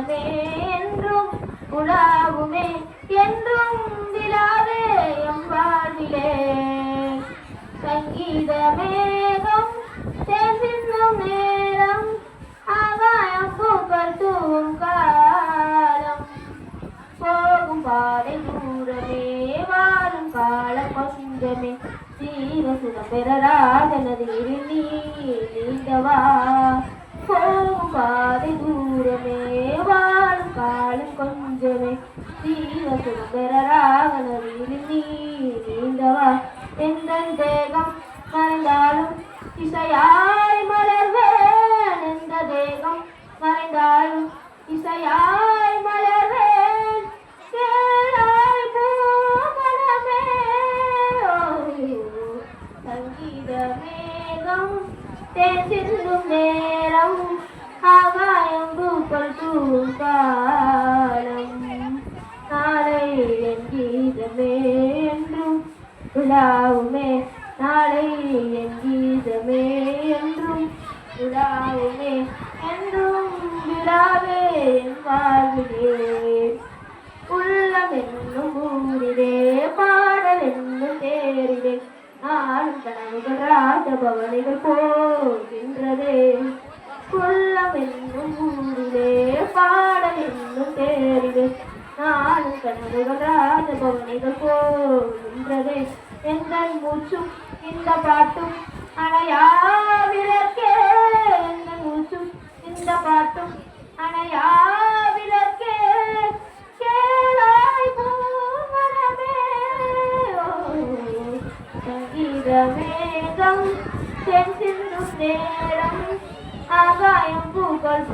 சங்கீதமே என்றும் உலாவுமே என்றும் விழாவே எம் வாழ்விலே சங்கீதமேகம் தேர்ந்தின்னும் நேரம் ஆகாயம் பூக்கள் தூவும் காலம் போகும் பாதை தூரமே வாழும் காலம் பசுந்தமே ஜீவசுகம் பெற ராஜநதியில் நீந்தவா போகும் பாதை தூரமே வாழும் காலம் கொஞ்சமே ஜீவசுகம் பெற ராஜநதியில் நீந்தவா எந்தன் தேகம் மறைந்தாலும் இசையாய் மலர்வேன் எந்த தேகம் மறைந்தாலும் இசையாய் மலர்வேன் கேளாய் பூமணமே சங்கீத மேகம் தேன் சிந்தும் நேரம் ஆகாயம் பூக்கள் தூவும் காலம் நாளை என் கீதமே என்றும் உலாவுமே நாளை என் கீதமே என்றும் உலாவுமே என்றும் விழாவே என் வாழ்விலே உள்ளம் என்னும் ஊரிலே பாடல் என்னும் தேரிலே நாளும் கனவுகள் ராஜபவனிகள் போகின்றதே உள்ளம் என்னும் ஊரிலே பாடல் என்னும் தேரிலே நாளும் கனவுகள் ராஜபவனிகள் போகின்றதே எங்கள் மூச்சும் இந்த பாட்டும் அணையா விளக்கே எங்கள் மூச்சும் இந்த பாட்டும் அணையா விளக்கே கேளாய் பூமணமே சங்கீதமேகம் தென் சிந்தும் நேரம் ஆகாயம் பூக்கள்